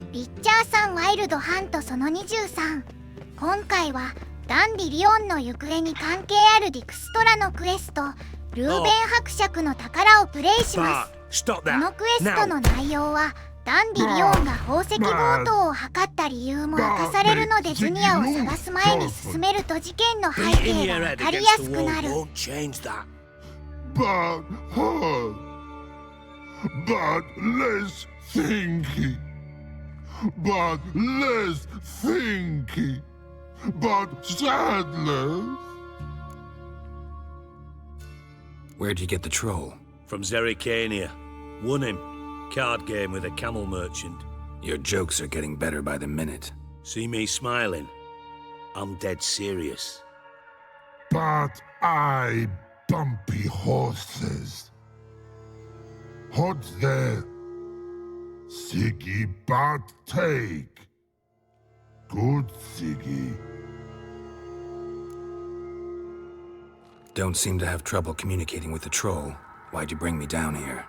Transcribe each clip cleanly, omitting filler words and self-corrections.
ウィッチャー3ワイルドハントその23。今回はダンディ・リオンの行方に関係あるディクストラのクエストルーベン伯爵の宝をプレイします。このクエストの内容はダンディ・リオンが宝石強盗を図った理由も明かされるので、ジュニアを探す前に進めると事件の背景が分かりやすくなる。But less thinky. But less thinky. But sadless. Where'd you get the troll? From Zerrikania. Won him. Card game with a camel merchant. Your jokes are getting better by the minute. See me smiling? I'm dead serious. But I bumpy horses. Hot there. Siggy but take. Good Siggy. Don't seem to have trouble communicating with the troll. Why'd you bring me down here?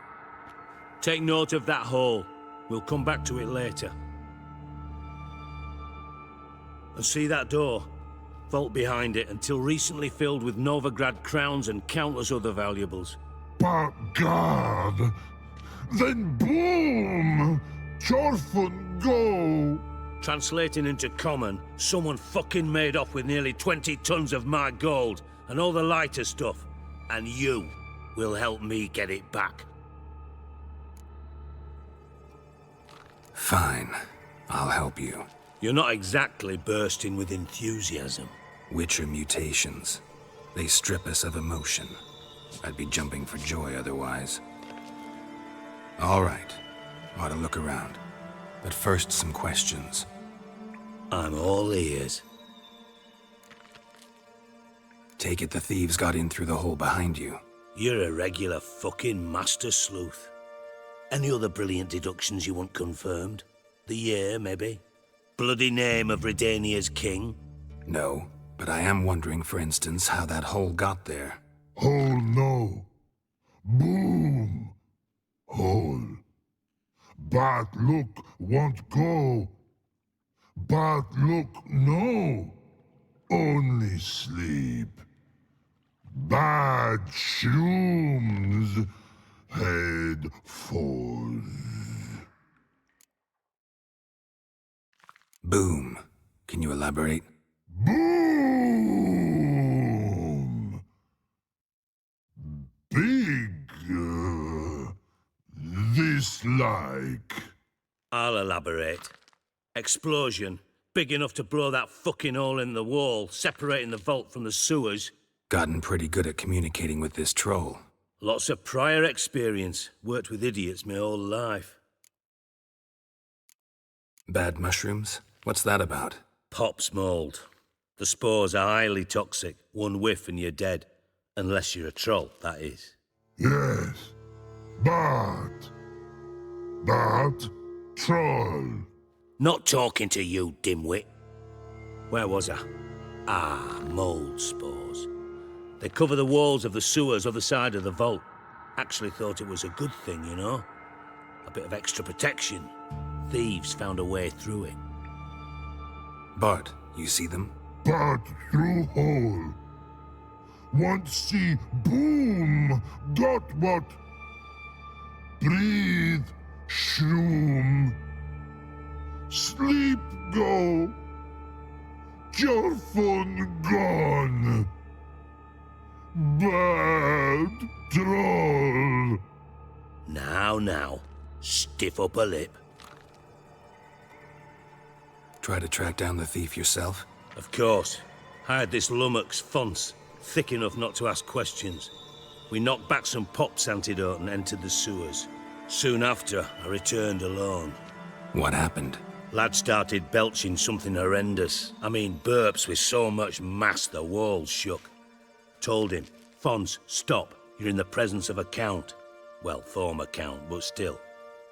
Take note of that hole. We'll come back to it later. And see that door? Vault behind it, until recently filled with Novigrad crowns and countless other valuables. But God! Then boom! Chorfun go! Translating into common, someone fucking made off with nearly 20 tons of my gold and all the lighter stuff. And you will help me get it back. Fine. I'll help you. You're not exactly bursting with enthusiasm. Witcher mutations. They strip us of emotion. I'd be jumping for joy otherwise. All right. Ought to look around. But first, some questions. I'm all ears. Take it the thieves got in through the hole behind you. You're a regular fucking master sleuth. Any other brilliant deductions you want confirmed? The year, maybe? Bloody name of Redania's king? No, but I am wondering, for instance, how that hole got there. Hole no. Boom! Hole. But look won't go. But look no. Only sleep. Bad shrooms. Head falls. Boom. Can you elaborate? Boom! Big. This like. I'll elaborate. Explosion. Big enough to blow that fucking hole in the wall, separating the vault from the sewers. Gotten pretty good at communicating with this troll. Lots of prior experience. Worked with idiots my whole life. Bad mushrooms? What's that about? Pops mold. The spores are highly toxic. One whiff and you're dead. Unless you're a troll, that is. Yes. But troll. Not talking to you, dimwit. Where was I? Ah, mold spores. They cover the walls of the sewers other side of the vault. Actually thought it was a good thing, you know? A bit of extra protection. Thieves found a way through it. Bart, you see them? But through hole. Want see boom. Got what? Breathe. Shroom. Sleep go. Your phone gone. Bad troll. Now. Stiff upper lip. Try to track down the thief yourself? Of course. Hired this lummox Fonce, thick enough not to ask questions. We knocked back some Pop's antidote and entered the sewers. Soon after, I returned alone. What happened? Lad started belching something horrendous. I mean, burps with so much mass the walls shook. Told him, Fonce, stop. You're in the presence of a count. Well, former count, but still.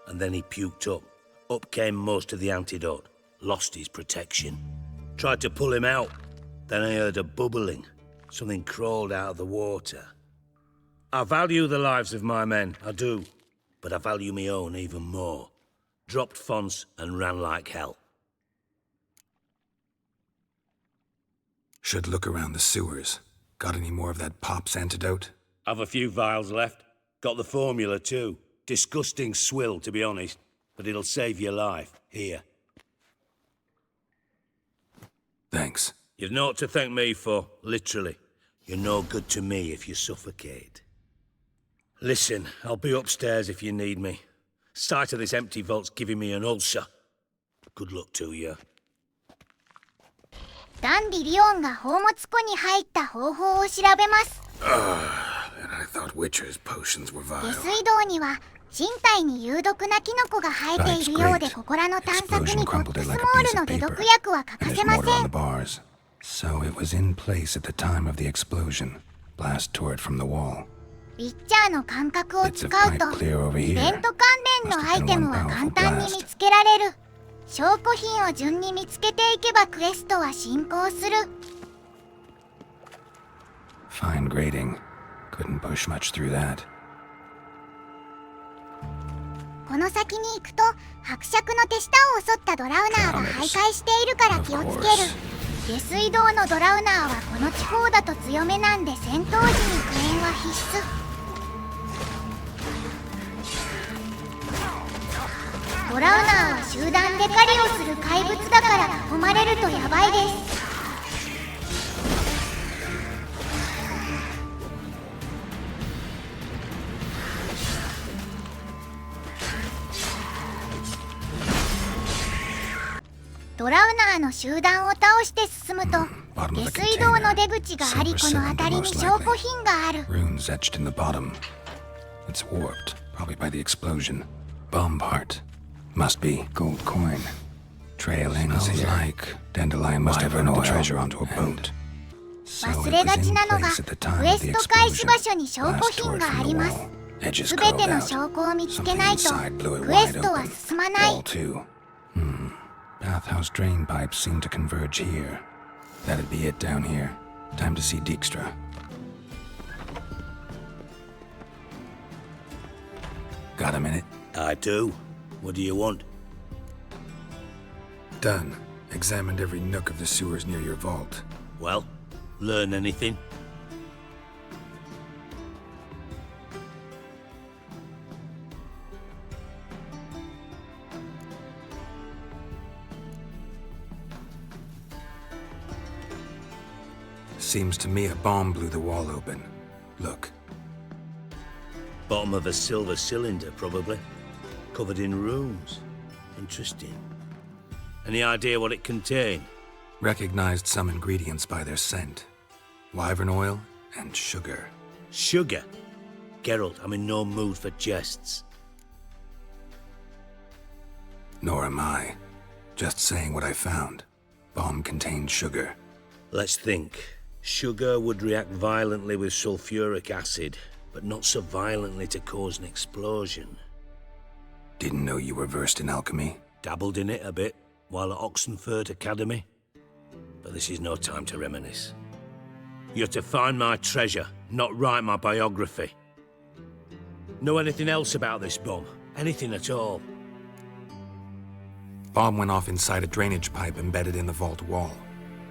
And then he puked up. Up came most of the antidote. Lost his protection. Tried to pull him out. Then I heard a bubbling. Something crawled out of the water. I value the lives of my men, I do. But I value my own even more. dropped fonts, and ran like hell. Should look around the sewers. Got any more of that Pop's antidote? Have a few vials left. Got the formula too. Disgusting swill, to be honest, but it'll save your life. Here. Thanks. You've naught to thank me for, literally. You're no good to me if you suffocate. Listen, I'll be upstairs if you need me. Sight of this empty vault's giving me an ulcer. Good luck to you. ダンディ・リオンが宝物庫に入った方法を調べます。And I thought Witcher's potions were 下 vile. 水道には人体に有毒なキノコが生えているようで、ここらの探索にポップスモールの解毒薬は欠か And せ there's ま mortar せ on ん the。bars. So it was in place at the time of the explosion. Blast tore it from the wall. ウィッチャーの感覚を使う Bits of と pipe clear over イ here. ベント関連のアイテムは簡単に見つけられる。証拠品を順に見つけていけばクエストは進行する。 Fine grading. Couldn't push much through that. この先に行くと伯爵の手下を襲ったドラウナーが徘徊しているから気をつける。下水道のドラウナーはこの地方だと強めなんで戦闘時にクエンは必須。ドラウナーは集団で狩りをする怪物だから囲まれるとヤバいです。ドラウナーの集団を倒して進むと下水道の出口があり、この辺りに証拠品がある。 Runes etched in the bottom. It's warped, probably by the explosion. Bomb part. Must be gold coin. Trail ends here. Like Dandelion must have run the treasure onto a boat. So 忘 it れ was がち in なのが place at the ク time エ of ス the ト開始 explosion. 場所に証拠 Blast 品 tore it があ from り the ます。 wall. Edges すべ curled ての out. 証拠を見つけ Something ないと inside blew it クエ wide ストは open. 進まない。 Wall too. Bathhouse drain pipes seem to converge here. That'd be it down here. Time to see Dijkstra. Got a minute? I do. What do you want? Done. Examined every nook of the sewers near your vault. Well, learn anything? Seems to me a bomb blew the wall open. Look. Bottom of a silver cylinder, probably. Covered in runes. Interesting. Any idea what it contained? Recognized some ingredients by their scent. Wyvern oil and sugar. Sugar? Geralt, I'm in no mood for jests. Nor am I. Just saying what I found. Bomb contained sugar. Let's think. Sugar would react violently with sulfuric acid, but not so violently to cause an explosion. Didn't know you were versed in alchemy. Dabbled in it a bit while at Oxenford Academy. But this is no time to reminisce. You're to find my treasure, not write my biography. Know anything else about this bomb? Anything at all? Bomb went off inside a drainage pipe embedded in the vault wall.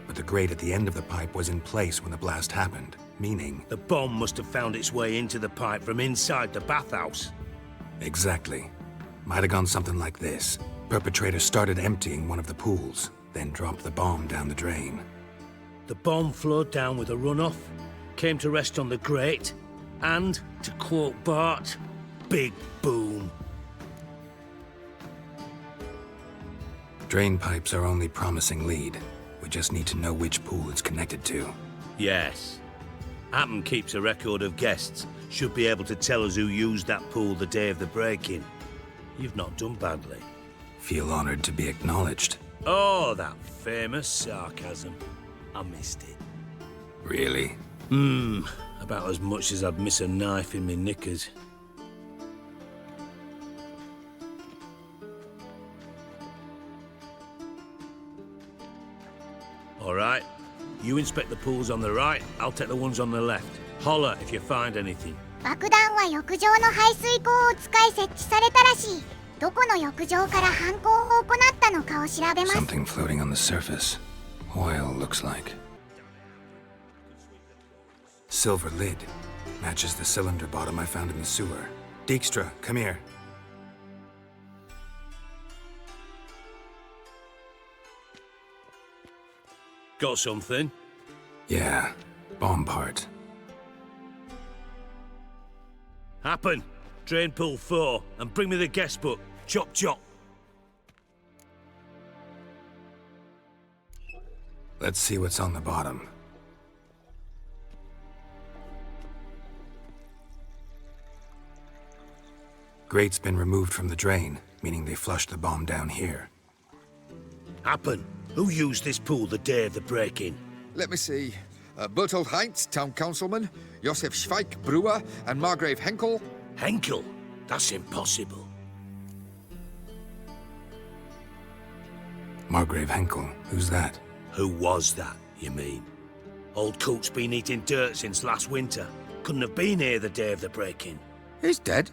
But the grate at the end of the pipe was in place when the blast happened, meaning... The bomb must have found its way into the pipe from inside the bathhouse. Exactly. Might have gone something like this. Perpetrator started emptying one of the pools, then dropped the bomb down the drain. The bomb flowed down with a runoff, came to rest on the grate, and, to quote Bart, big boom. Drain pipes are only promising lead. We just need to know which pool it's connected to. Yes. Appen keeps a record of guests. Should be able to tell us who used that pool the day of the break-in. You've not done badly. Feel honored to be acknowledged. Oh, that famous sarcasm. I missed it. Really? About as much as I'd miss a knife in me knickers. All right. You inspect the pools on the right, I'll take the ones on the left. Holler if you find anything. 爆弾は浴場の排水口を使い設置されたらしい。どこの浴場から犯行を行ったのかを調べます。 Something floating on the surface. Oil, looks like. Silver lid. Matches the cylinder bottom I found in the sewer. Dijkstra, come here. Got something? Yeah, bomb part. Happen. Drain pool 4, and bring me the guest book. Chop chop. Let's see what's on the bottom. Grate's been removed from the drain, meaning they flushed the bomb down here. Happen. Who used this pool the day of the break-in? Let me see. Bertolt Heinz, town councilman, Josef Schweik, brewer, and Margrave Henkel. Henkel? That's impossible. Margrave Henkel, who's that? Who was that, you mean? Old Coot's been eating dirt since last winter. Couldn't have been here the day of the break-in. He's dead?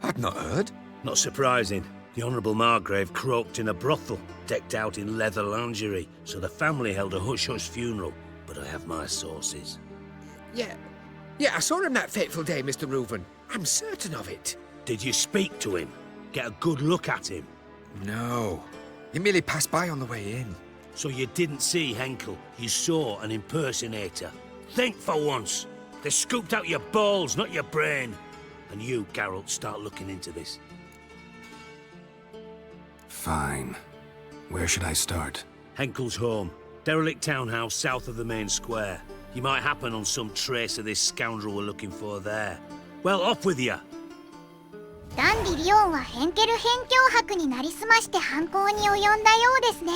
I'd not heard. Not surprising. The Honourable Margrave croaked in a brothel, decked out in leather lingerie, so the family held a hush-hush funeral. But I have my sources. Yeah, I saw him that fateful day, Mr. Reuven. I'm certain of it. Did you speak to him? Get a good look at him? No. He merely passed by on the way in. So you didn't see Henkel, you saw an impersonator. Think for once. They scooped out your balls, not your brain. And you, Geralt, start looking into this. Fine. Where should I start? Henkel's home. Derelict townhouse south of the main square. You might happen on some trace of this scoundrel we're looking for there. Well, off with you! ダンディ・リオンはヘンケル辺境伯になりすまして犯行に及んだようですね。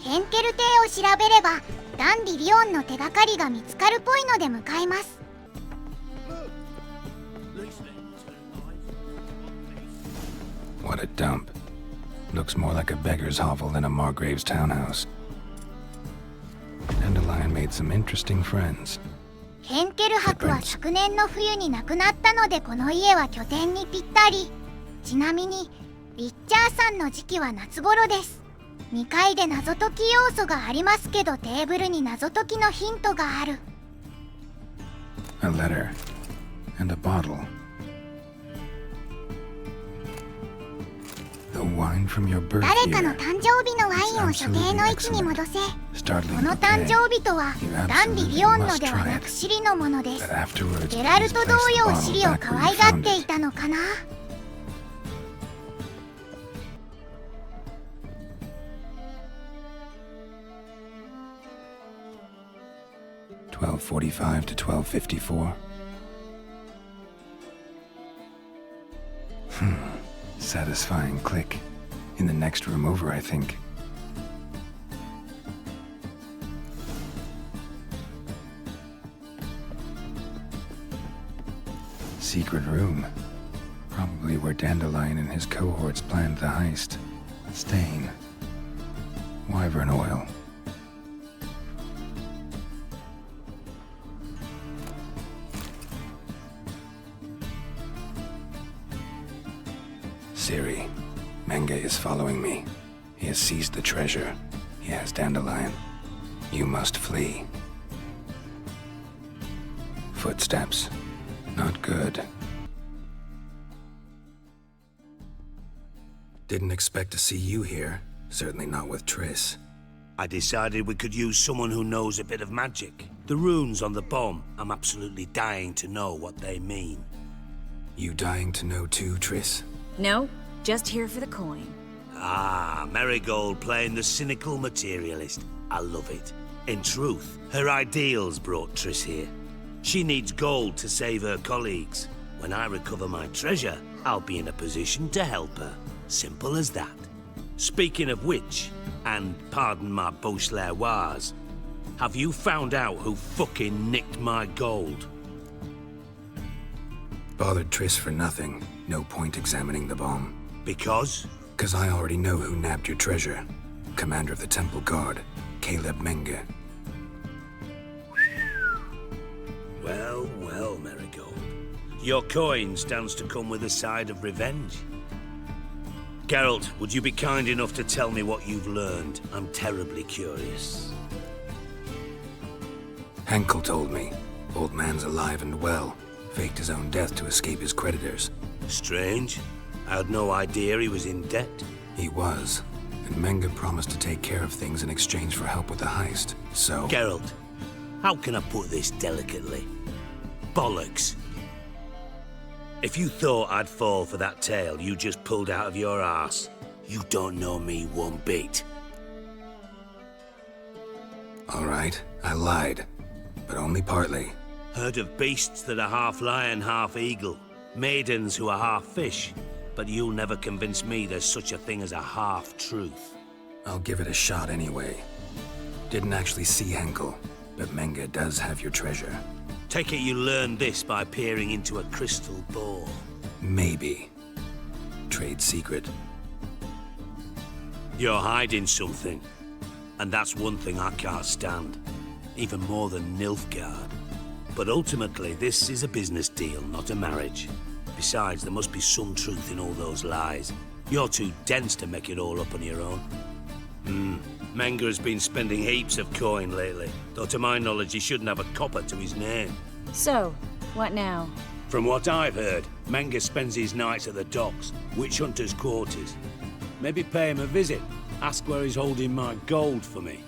ヘンケル邸を調べればダンディ・リオンの手がかりが見つかるっぽいので向かいます。 What a dump. Looks more like a beggar's hovel than a Margrave's townhouse. Dandelion made some interesting friends. ヘンケル伯は昨年の冬に亡くなったのでこの家は拠点にぴったり。ちなみにウィッチャーさんの時期は夏頃です。2階で謎解き要素がありますけどテーブルに謎解きのヒントがある。 A letter. And a bottle. The wine from your birth 誰かの year. 誕生日のワインを所定の位置に戻せ。この誕生日とはダンディ・リオンのではなくシリのものです。ゲラルト同様シリを可愛がっていたのかな。 1245 to 1254. Satisfying click. In the next room over, I think. Secret room. Probably where Dandelion and his cohorts planned the heist. Stain. Wyvern oil. Ciri, Menge is following me. He has seized the treasure. He has Dandelion. You must flee. Footsteps. Not good. Didn't expect to see you here. Certainly not with Triss. I decided we could use someone who knows a bit of magic. The runes on the bomb, I'm absolutely dying to know what they mean. You dying to know too, Triss? No, just here for the coin. Ah, Marigold playing the cynical materialist. I love it. In truth, her ideals brought Triss here. She needs gold to save her colleagues. When I recover my treasure, I'll be in a position to help her. Simple as that. Speaking of which, and pardon my Beauclervois, have you found out who fucking nicked my gold? Bothered Triss for nothing. No point examining the bomb. Because? 'Cause I already know who nabbed your treasure. Commander of the Temple Guard, Caleb Menge. Well, well, Marigold. Your coin stands to come with a side of revenge. Geralt, would you be kind enough to tell me what you've learned? I'm terribly curious. Henkel told me. Old man's alive and well. Faked his own death to escape his creditors. Strange. I had no idea he was in debt. He was. And Menga promised to take care of things in exchange for help with the heist. So... Geralt, how can I put this delicately? Bollocks. If you thought I'd fall for that tale you just pulled out of your arse, you don't know me one bit. All right, I lied. But only partly. Heard of beasts that are half lion, half eagle. Maidens who are half fish. But you'll never convince me there's such a thing as a half-truth. I'll give it a shot anyway. Didn't actually see Henkel, but Menga does have your treasure. Take it you learned this by peering into a crystal ball. Maybe. Trade secret. You're hiding something. And that's one thing I can't stand. Even more than Nilfgaard. But ultimately, this is a business deal, not a marriage. Besides, there must be some truth in all those lies. You're too dense to make it all up on your own. Menga has been spending heaps of coin lately, though to my knowledge he shouldn't have a copper to his name. So, what now? From what I've heard, Menga spends his nights at the docks, witch hunters' quarters. Maybe pay him a visit, ask where he's holding my gold for me.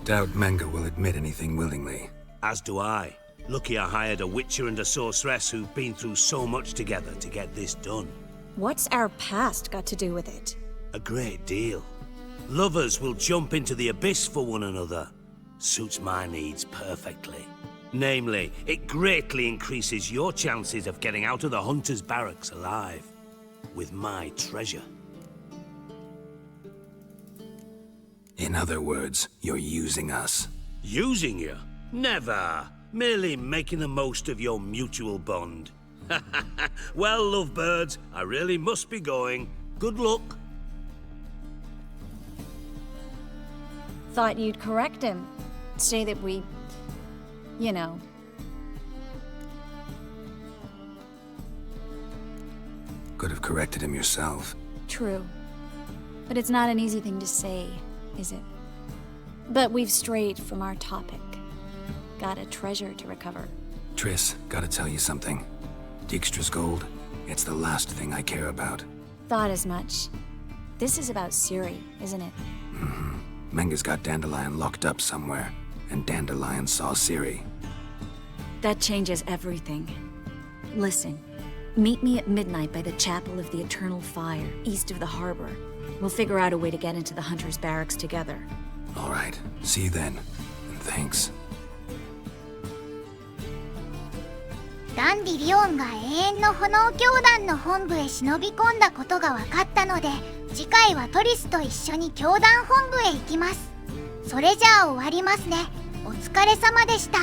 Doubt Menga will admit anything willingly. As do I. Lucky I hired a witcher and a sorceress who've been through so much together to get this done. What's our past got to do with it? A great deal. Lovers will jump into the abyss for one another. Suits my needs perfectly. Namely, it greatly increases your chances of getting out of the hunter's barracks alive. With my treasure. In other words, you're using us. Using you? Never. Merely making the most of your mutual bond. Well, lovebirds, I really must be going. Good luck. Thought you'd correct him. Say that we... you know. Could have corrected him yourself. True. But it's not an easy thing to say, is it? But we've strayed from our topic. Got a treasure to recover. Triss, gotta tell you something. Dijkstra's gold, it's the last thing I care about. Thought as much. This is about Ciri, isn't it? Menga's got Dandelion locked up somewhere, and Dandelion saw Ciri. That changes everything. Listen, meet me at midnight by the Chapel of the Eternal Fire, east of the harbor. We'll figure out a way to get into the Hunter's Barracks together. All right, see you then, and thanks. ダンディ・リオンが永遠の炎教団の本部へ忍び込んだことが分かったので、次回はトリスと一緒に教団本部へ行きます。それじゃあ終わりますね。お疲れ様でした。